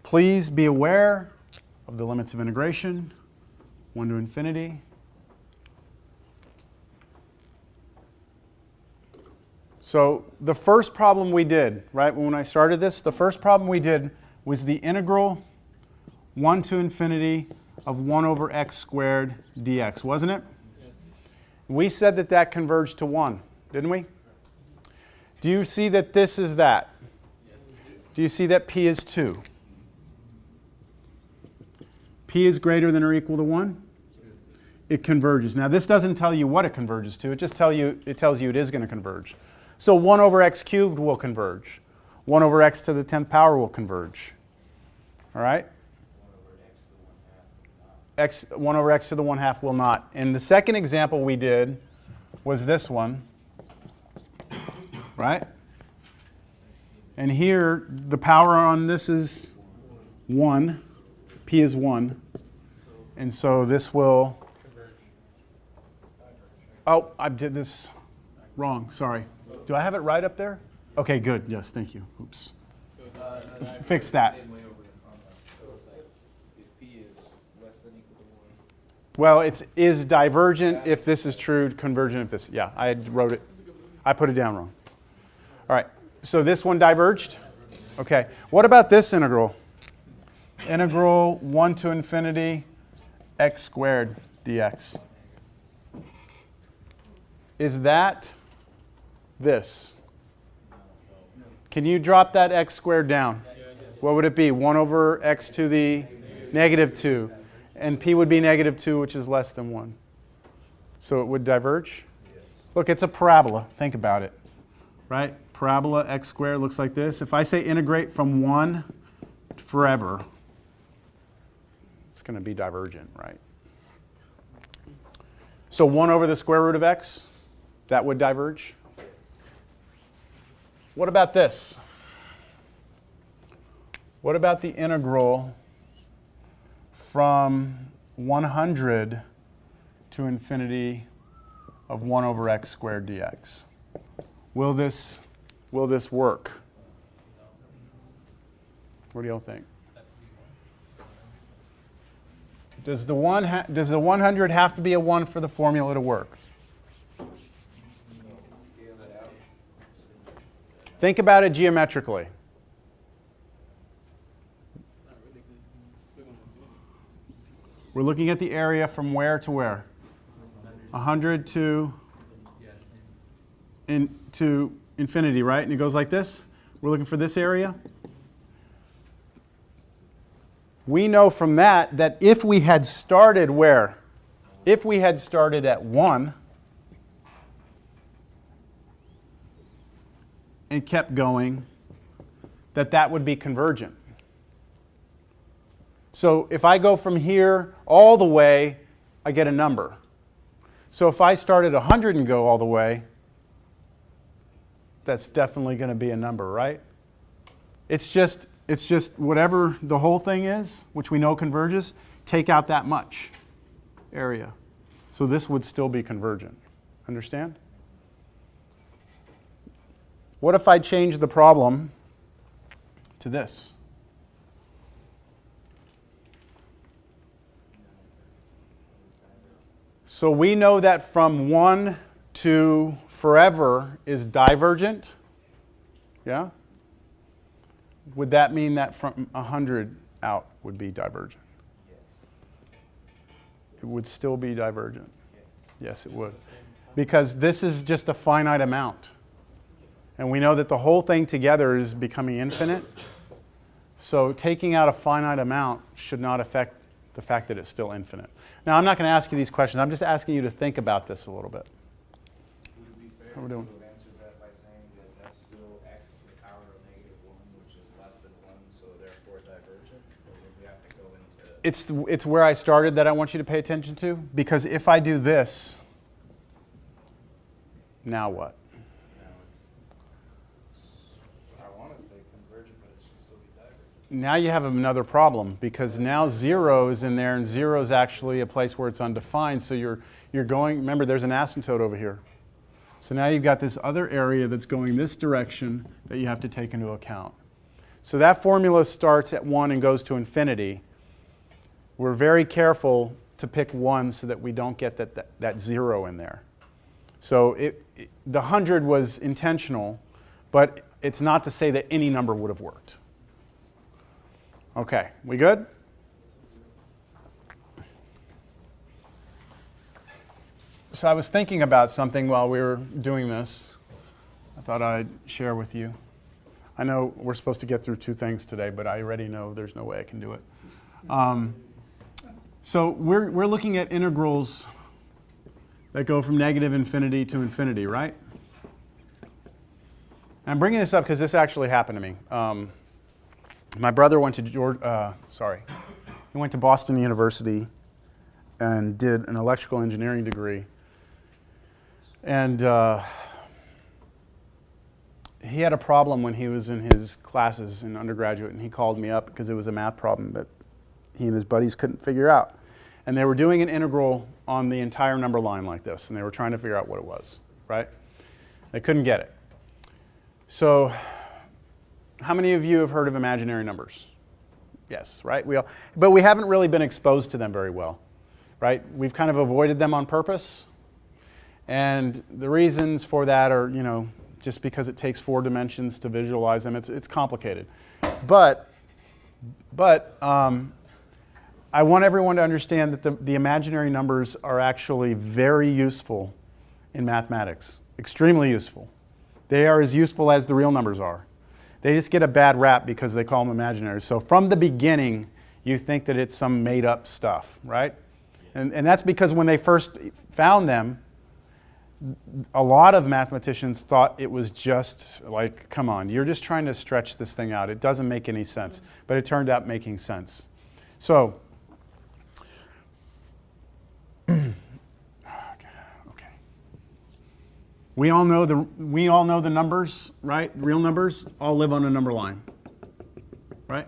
Please be aware of the limits of integration, 1 to infinity. So the first problem we did, right, when I started this, the first problem we did was the integral 1 to infinity of 1 over x squared dx, wasn't it? Yes. We said that that converged to 1, didn't we? Do you see that this is that? Yes. Do you see that p is 2? P is greater than or equal to 1? It converges. Now this doesn't tell you what it converges to, it just tells you it is going to converge. So 1 over x cubed will converge. 1 over x to the 10th power will converge. All right? 1 over x to the 1/2 will not. And the second example we did was this one. Right? And here, the power on this is 1. P is 1. And so this will... Oh, I did this wrong. Sorry. Do I have it right up there? Okay, good. Yes, thank you. Oops. Fix that. Well, it is divergent if this is true, convergent if this... Yeah, I wrote it. I put it down wrong. All right. So this one diverged? Okay. What about this integral? Integral 1 to infinity x squared dx. Is that this? Can you drop that x squared down? What would it be? 1 over x to the negative 2. And p would be negative 2, which is less than 1. So it would diverge? Look, it's a parabola. Think about it. Right? Parabola x squared looks like this. If I say integrate from 1 forever, it's going to be divergent, right? So 1 over the square root of x, that would diverge. What about this? What about the integral from 100 to infinity of 1 over x squared dx? Will this work? What do y'all think? Does the 100 have to be a 1 for the formula to work? Think about it geometrically. We're looking at the area from where to where? 100 to infinity, right? And it goes like this. We're looking for this area. We know from that if we had started where? If we had started at 1 and kept going, that would be convergent. So if I go from here all the way, I get a number. So if I start at 100 and go all the way, that's definitely going to be a number, right? It's just whatever the whole thing is, which we know converges, take out that much area. So this would still be convergent. Understand? What if I change the problem to this? So we know that from 1 to forever is divergent. Yeah? Would that mean that from 100 out would be divergent? It would still be divergent. Yes, it would. Because this is just a finite amount. And we know that the whole thing together is becoming infinite. So taking out a finite amount should not affect the fact that it's still infinite. Now, I'm not going to ask you these questions. I'm just asking you to think about this a little bit. Would it be fair How we doing? to answer that by saying that that's still x to the power of -1, which is less than 1, so therefore divergent? Or would we have to go into... It's where I started that I want you to pay attention to. Because if I do this, now what? Now you have another problem because now 0 is in there and 0 is actually a place where it's undefined. So you're going, remember there's an asymptote over here. So now you've got this other area that's going this direction that you have to take into account. So that formula starts at 1 and goes to infinity. We're very careful to pick 1 so that we don't get that 0 in there. So the 100 was intentional, but it's not to say that any number would have worked. Okay, we good? So I was thinking about something while we were doing this. I thought I'd share with you. I know we're supposed to get through 2 things today, but I already know there's no way I can do it. So we're looking at integrals that go from negative infinity to infinity, right? And I'm bringing this up because this actually happened to me. My brother went to he went to Boston University and did an electrical engineering degree. And he had a problem when he was in his classes in undergraduate, and he called me up because it was a math problem that he and his buddies couldn't figure out. And they were doing an integral on the entire number line like this, and they were trying to figure out what it was, right? They couldn't get it. So how many of you have heard of imaginary numbers? Yes, right? But we haven't really been exposed to them very well, right? We've kind of avoided them on purpose. And the reasons for that are, just because it takes 4 dimensions to visualize them, it's complicated. But I want everyone to understand that the imaginary numbers are actually very useful in mathematics, extremely useful. They are as useful as the real numbers are. They just get a bad rap because they call them imaginary. So from the beginning, you think that it's some made-up stuff, right? And that's because when they first found them, a lot of mathematicians thought it was just like, come on, you're just trying to stretch this thing out. It doesn't make any sense. But it turned out making sense. So, okay. We all know the numbers, right? Real numbers all live on a number line, right?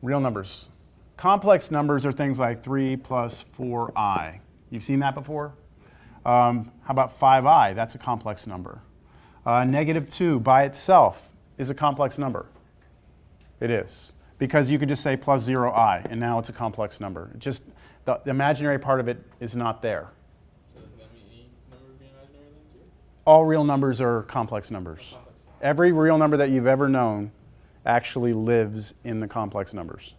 Real numbers. Complex numbers are things like 3 plus 4i. You've seen that before? How about 5i? That's a complex number. -2 by itself is a complex number. It is. Because you could just say plus 0i, and now it's a complex number. Just the imaginary part of it is not there. So does that mean any number would be imaginary then too? All real numbers are complex numbers. Every real number that you've ever known actually lives in the complex numbers.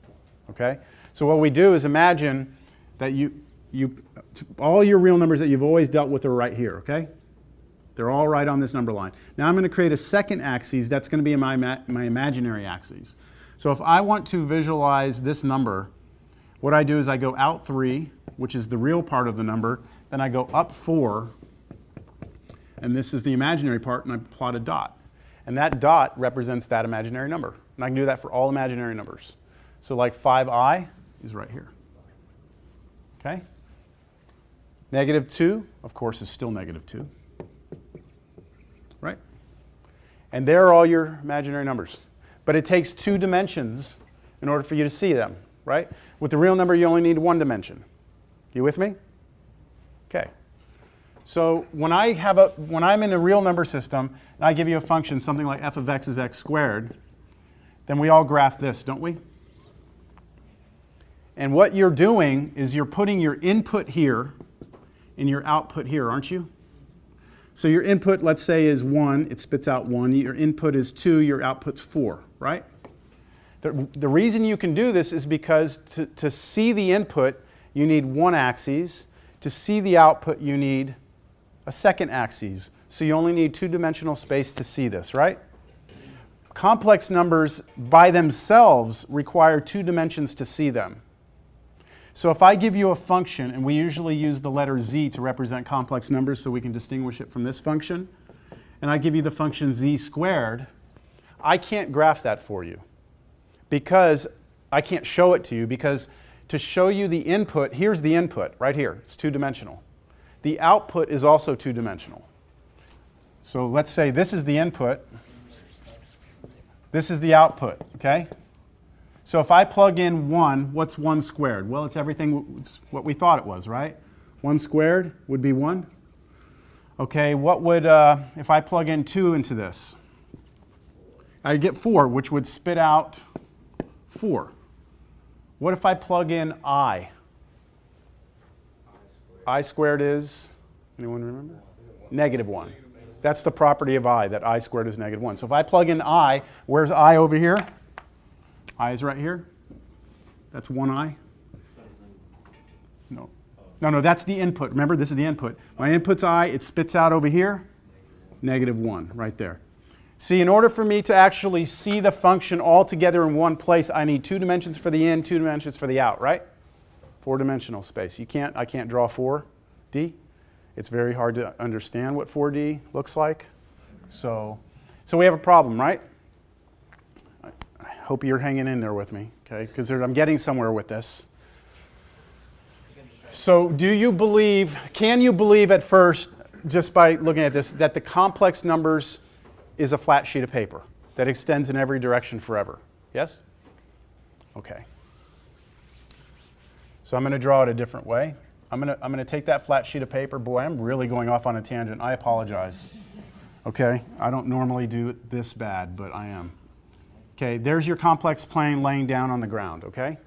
Okay? So what we do is imagine that all your real numbers that you've always dealt with are right here, okay? They're all right on this number line. Now I'm going to create a second axis that's going to be my imaginary axis. So if I want to visualize this number, what I do is I go out 3, which is the real part of the number, then I go up 4, and this is the imaginary part, and I plot a dot. And that dot represents that imaginary number. And I can do that for all imaginary numbers. So like 5i is right here. Okay? -2, of course, is still -2. Right? And there are all your imaginary numbers. But it takes 2 dimensions in order for you to see them, right? With the real number, you only need 1 dimension. You with me? Okay. So when I'm in a real number system, and I give you a function, something like f of x is x squared, then we all graph this, don't we? And what you're doing is you're putting your input here and your output here, aren't you? So your input, let's say, is 1. It spits out 1. Your input is 2. Your output's 4, right? The reason you can do this is because to see the input, you need 1 axis. To see the output, you need a second axis. So you only need 2-dimensional space to see this, right? Complex numbers by themselves require 2 dimensions to see them. So if I give you a function, and we usually use the letter z to represent complex numbers so we can distinguish it from this function, and I give you the function z squared, I can't graph that for you because I can't show it to you because to show you the input, here's the input right here. It's 2-dimensional. The output is also 2-dimensional. So let's say this is the input. This is the output, okay? So if I plug in 1, what's 1 squared? Well, it's everything, it's what we thought it was, right? 1 squared would be 1. Okay, what would, if I plug in 2 into this? I get 4, which would spit out 4. What if I plug in I? I squared is, anyone remember? -1. That's the property of I, that I squared is -1. So if I plug in I, where's I over here? I is right here. That's 1I. No. No, that's the input. Remember, this is the input. My input's I, it spits out over here, -1, right there. See, in order for me to actually see the function all together in one place, I need 2 dimensions for the in, 2 dimensions for the out, right? 4-dimensional space. I can't draw 4D. It's very hard to understand what 4D looks like. So we have a problem, right? I hope you're hanging in there with me, okay? Because I'm getting somewhere with this. So can you believe at first, just by looking at this, that the complex numbers is a flat sheet of paper that extends in every direction forever? Yes? Okay. So I'm going to draw it a different way. I'm going to take that flat sheet of paper. Boy, I'm really going off on a tangent. I apologize. Okay? I don't normally do it this bad, but I am. Okay, there's your complex plane laying down on the ground, okay?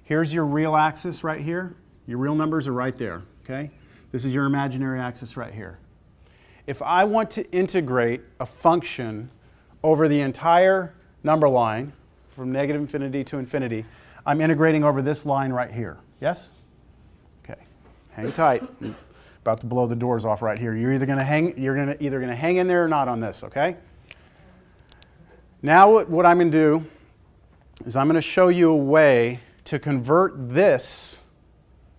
Here's your real axis right here. Your real numbers are right there, okay? This is your imaginary axis right here. If I want to integrate a function over the entire number line from -infinity to infinity, I'm integrating over this line right here. Yes? Okay. Hang tight. I'm about to blow the doors off right here. You're either going to hang in there or not on this, okay? Now what I'm going to do is I'm going to show you a way to convert this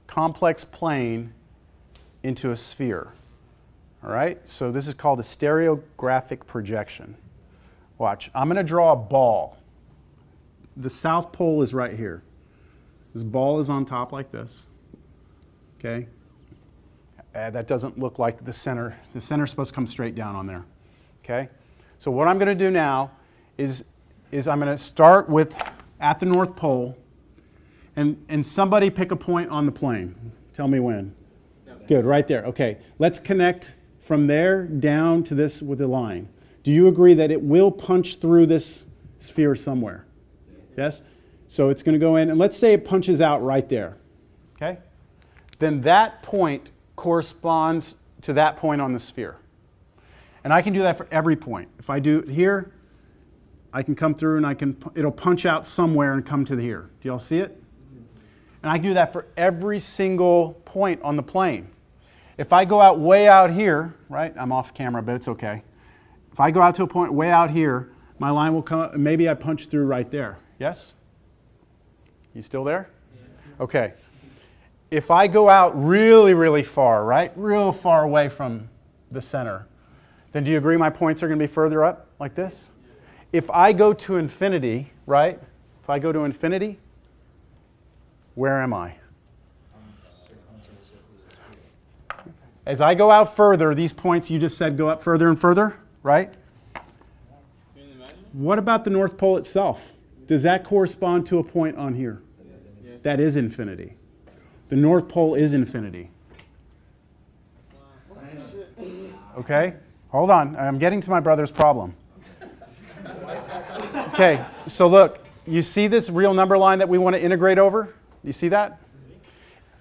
complex plane into a sphere. All right? So this is called a stereographic projection. Watch. I'm going to draw a ball. The south pole is right here. This ball is on top like this. Okay? That doesn't look like the center. The center is supposed to come straight down on there. Okay? So what I'm going to do now is I'm going to start with at the North Pole, and somebody pick a point on the plane. Tell me when. Good, right there. Okay, let's connect from there down to this with a line. Do you agree that it will punch through this sphere somewhere? Yes? So it's going to go in, and let's say it punches out right there. Okay? Then that point corresponds to that point on the sphere. And I can do that for every point. If I do it here, I can come through and it'll punch out somewhere and come to here. Do y'all see it? And I can do that for every single point on the plane. If I go out way out here, right? I'm off camera, but it's okay. If I go out to a point way out here, my line will come up, and maybe I punch through right there. Yes? You still there? Yeah. Okay. If I go out really, really far, right? Real far away from the center, then do you agree my points are going to be further up like this? If I go to infinity, right? If I go to infinity, where am I? As I go out further, these points you just said go up further and further, right? What about the North Pole itself? Does that correspond to a point on here? That is infinity. The North Pole is infinity. Okay, hold on. I'm getting to my brother's problem. Okay, so look, you see this real number line that we want to integrate over? You see that?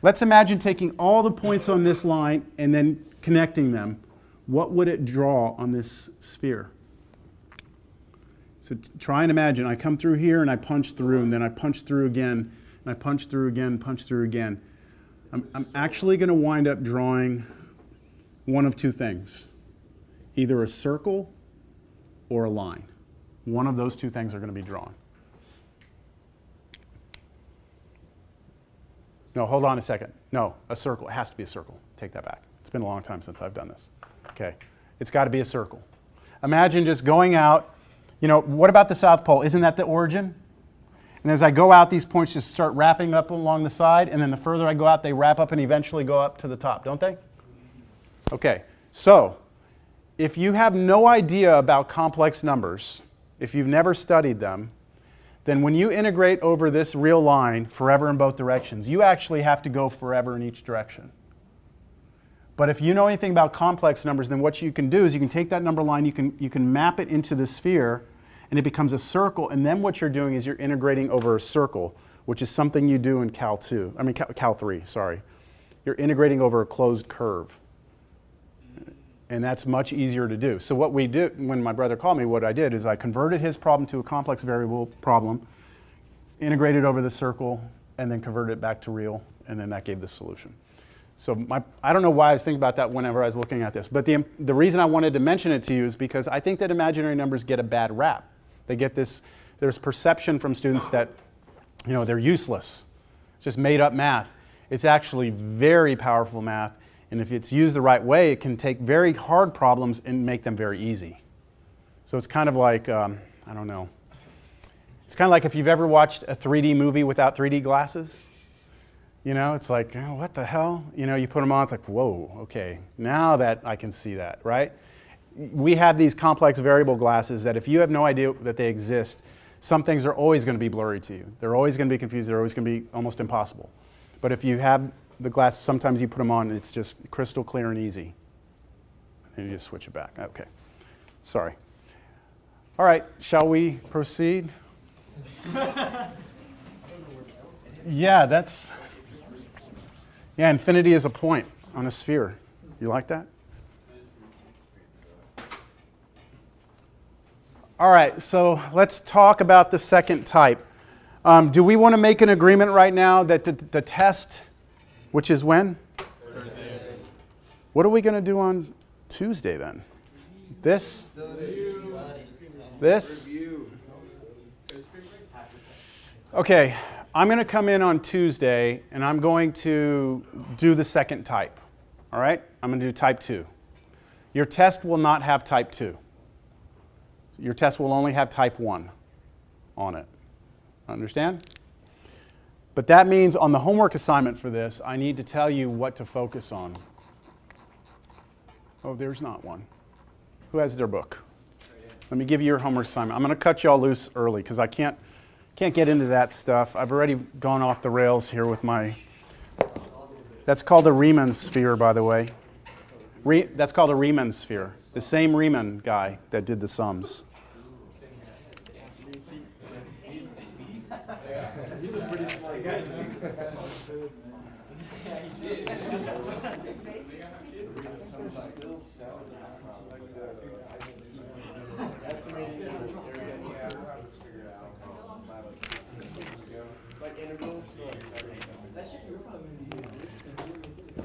Let's imagine taking all the points on this line and then connecting them. What would it draw on this sphere? So try and imagine. I come through here and I punch through, and then I punch through again, and I punch through again, punch through again. I'm actually going to wind up drawing one of two things. Either a circle or a line. One of those two things are going to be drawn. No, hold on a second. No, a circle. It has to be a circle. Take that back. It's been a long time since I've done this. Okay. It's got to be a circle. Imagine just going out. You know, what about the South Pole? Isn't that the origin? And as I go out, these points just start wrapping up along the side, and then the further I go out, they wrap up and eventually go up to the top, don't they? Okay. So, if you have no idea about complex numbers, if you've never studied them, then when you integrate over this real line forever in both directions, you actually have to go forever in each direction. But if you know anything about complex numbers, then what you can do is you can take that number line, you can map it into the sphere, and it becomes a circle, and then what you're doing is you're integrating over a circle, which is something you do in Cal 3, sorry. You're integrating over a closed curve. And that's much easier to do. So what we did, when my brother called me, what I did is I converted his problem to a complex variable problem, integrated over the circle, and then converted it back to real, and then that gave the solution. So I don't know why I was thinking about that whenever I was looking at this, but the reason I wanted to mention it to you is because I think that imaginary numbers get a bad rap. They get this, there's perception from students that, you know, they're useless. It's just made up math. It's actually very powerful math. And if it's used the right way, it can take very hard problems and make them very easy. So it's kind of like, I don't know. It's kind of like if you've ever watched a 3D movie without 3D glasses. You know, it's like, oh, what the hell? You know, you put them on, it's like, whoa, okay, now that I can see that, right? We have these complex variable glasses that if you have no idea that they exist, some things are always going to be blurry to you. They're always going to be confused. They're always going to be almost impossible. But if you have the glasses, sometimes you put them on, and it's just crystal clear and easy. And you just switch it back. Okay. Sorry. All right. Shall we proceed? Yeah, infinity is a point on a sphere. You like that? All right. So let's talk about the second type. Do we want to make an agreement right now that the test, which is when? Thursday. What are we going to do on Tuesday then? This? This? Okay, I'm going to come in on Tuesday and I'm going to do the second type. All right? I'm going to do type 2. Your test will not have type 2. Your test will only have type 1 on it. Understand? But that means on the homework assignment for this, I need to tell you what to focus on. Oh, there's not one. Who has their book? Let me give you your homework assignment. I'm going to cut you all loose early because I can't get into that stuff. I've already gone off the rails here with my... That's called a Riemann sphere, by the way. That's called a Riemann sphere. The same Riemann guy that did the sums.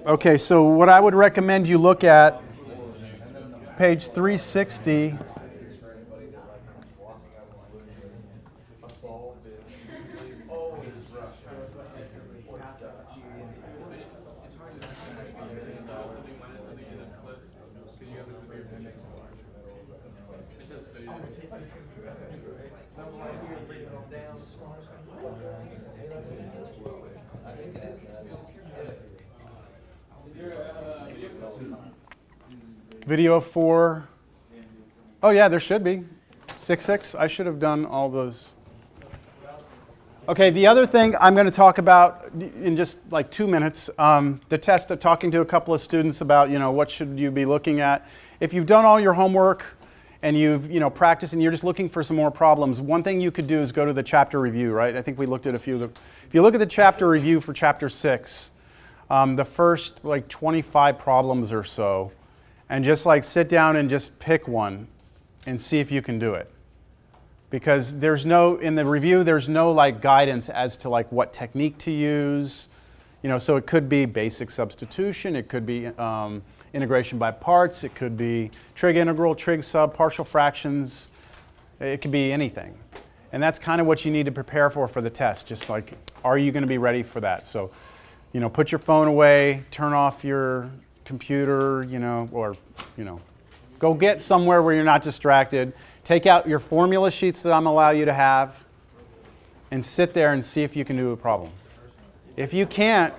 Okay, so what I would recommend you look at, page 360. Video 4. Oh yeah, there should be. 6.6. I should have done all those. Okay, the other thing I'm going to talk about in just like 2 minutes, the test of talking to a couple of students about, what should you be looking at. If you've done all your homework and you've, practiced and you're just looking for some more problems, one thing you could do is go to the chapter review, right? I think we looked at a few of them. If you look at the chapter review for chapter 6, the first like 25 problems or so, and just like sit down and just pick one and see if you can do it. Because in the review, there's no like guidance as to like what technique to use. So it could be basic substitution, it could be integration by parts, it could be trig integral, trig sub, partial fractions, it could be anything. And that's kind of what you need to prepare for the test. Just like, are you going to be ready for that? So, put your phone away, turn off your computer, go get somewhere where you're not distracted. Take out your formula sheets that I'm allow you to have and sit there and see if you can do a problem. If you can't,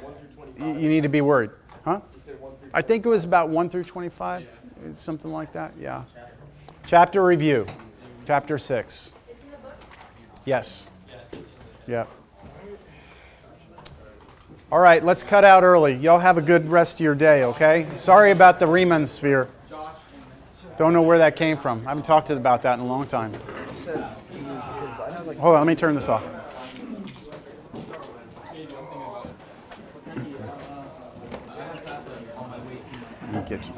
you need to be worried. Huh? I think it was about 1 through 25, something like that, yeah. Chapter review, chapter 6. It's in the book? Yes. Yeah. All right, let's cut out early. Y'all have a good rest of your day, okay? Sorry about the Riemann sphere. Don't know where that came from. I haven't talked about that in a long time. said he was, because I know like. Hold on, let me turn this off. Let me get you.